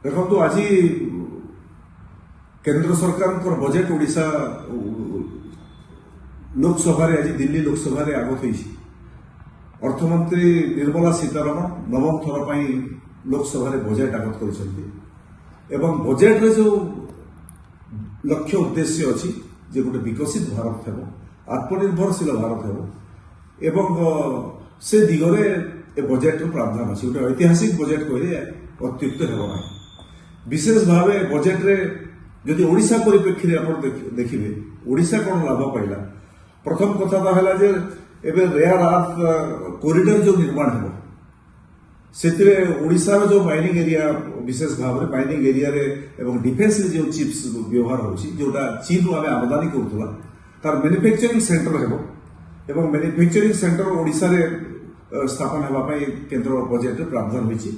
देखो आज केंद्र सरकार बजेट ओडिशा लोकसभा आज दिल्ली लोकसभा आगत होती अर्थमंत्री निर्मला सीतारमण नवम थर पर लोकसभा बजेट आगत कर बजेट रे जो लक्ष्य उद्देश्य अच्छी जे गोटे विकसित भारत हो आत्मनिर्भरशील भारत हो एवं से दिगरे बजेट प्रावधान अच्छी गोटे ऐतिहासिक बजेट कहले अत्युक्त होना विशेष भाव बजेट रे जदि ओडिशा परिप्रेक्षी आप देखिए ओडिशा कौन लाभ पाइला प्रथम कथा तो है जे एबे रेयर अर्थ कॉरिडोर जो निर्माण हो से ओडिशार जो माइनिंग एरिया विशेष भाव में माइनिंग एरिया रे एवं डिफेन्स रे जो चिप्स व्यवहार होची जोटा चीन आम आमदानी करूला तार मैन्युफैक्चरिंग सेंटर हेबो एवं मैन्युफैक्चरिंग सेंटर ओडिशा रे स्थापन हेबा पई केंद्र बजेट रे प्रावधान होईची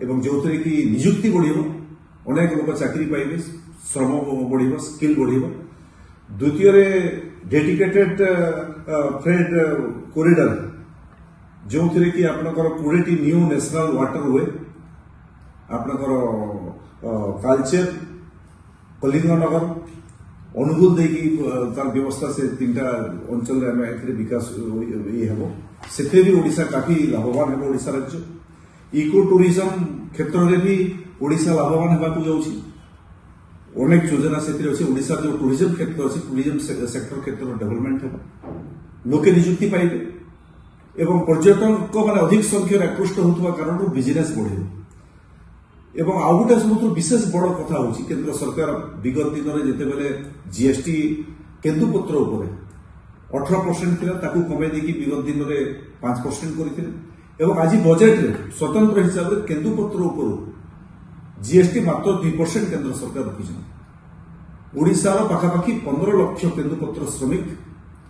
एवं जोथरे कि नियुक्ति बढ़िबो अनेक लोक चाकरी पाइबे श्रम बढ़िबो स्किल बढ़िबो द्वितीय रे डेडिकेटेड फ्रेट कॉरिडोर जो थे कि आपनकर 20 न्यू नेशनल वाटर वे आपनकर कालचर कलिंगनगर अनुगुल देकी तार व्यवस्था से 3टा अंचल रे आमे विकास ये हेबो सेथे भी ओडिशा काफी लाभवान हेबो ओडिशा राज्य इको टूरिज्म क्षेत्र में भी ओडिशा लाभवान होगा जाऊँगी अनेक योजना से ओडिशा जो टूरिज्म क्षेत्र अच्छी टूरिज्म सेक्टर क्षेत्र डेवलपमेंट हो लोके निजुक्ति पाइबे एवं पर्यटक माने अधिक संख्यार आकृष्ट होता कारण बिजनेस बढ़े एवं आउ गोटे सब विशेष बड़ कथा हूँ केंद्र सरकार विगत दिन में जिते जीएसटी केन्दुपत्र उपर 18% था कमे देकी विगत दिन में 5% करते आज बजेट रे स्वतंत्र हिसाब से केन्दुपत्र उपर जीएसटी मात्र 2% केंद्र सरकार रखिछन ओडिशार पाखापाखि 15 लाख केन्दुपत्र श्रमिक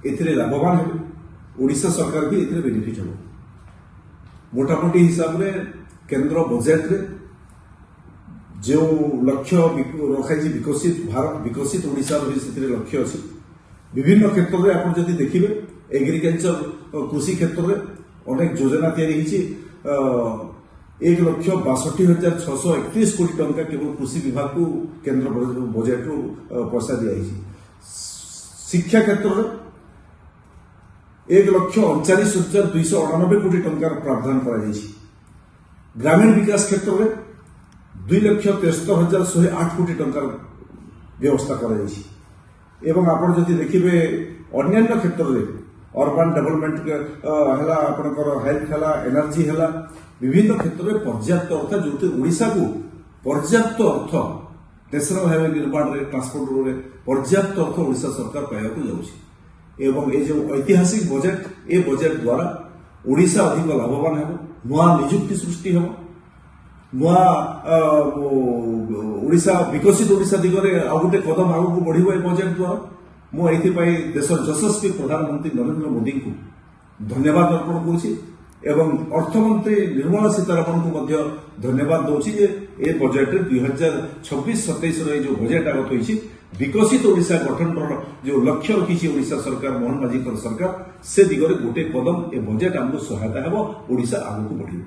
एथिरे लाभवान हेबे ओडिशा सरकार भी एथिरे बेनिफिट हेबो मोटामोटी हिसाब रे केंद्र बजेट रे जो लक्ष्य रखाई विकसित भारत विकसित ओडिशा भी लक्ष्य अच्छी विभिन्न क्षेत्र में आप जब देखिए एग्रिकल्चर कृषि क्षेत्र में अनेक योजना तैयारी 1,62,631 कोटी टंका केवल कृषि विभाग को केंद्र बजेट रू पैसा दिखाई शिक्षा क्षेत्र में 1,39,298 कोटी टंकार प्रावधान कर ग्रामीण विकास क्षेत्र में 2,73,108 कोटी टंकार व्यवस्था कर आप देखिए अन्य क्षेत्र में अर्बन डेवलपमेंट है आपंकर हेल्थ है एनर्जी है विभिन्न क्षेत्र में पर्याप्त अर्थ जो ओडिशा को पर्याप्त अर्थ नेशनल हाईवे निर्माण में ट्रांसपोर्ट रे पर्याप्त अर्थ ओडिशा सरकार पाइबा जाऊँगी ये जो ऐतिहासिक बजेट ए बजेट द्वारा ओडिशा अधिक लाभवान हो नुआ निजुक्ति सृष्टि हो नुआ ओडिशा विकसित ओडिशा दिगरे आउ गोटे कदम आगू बढ़िबो ए बजेट द्वारा मुझे देशर यशस्वी प्रधानमंत्री नरेंद्र मोदी को धन्यवाद अर्पण करुच्ची एवं अर्थमंत्री निर्मला सीतारमण को धन्यवाद दूसरी ए बजेट 2026-27 जो बजेट आगत होती विकसित ओडिशा गठन जो लक्ष्य रखी ओडिशा सरकार मोहन माझी सरकार से दिगरे गोटे कदम ए बजेट आमको सहायता हेबो ओडिशा आगू बढ़िबो।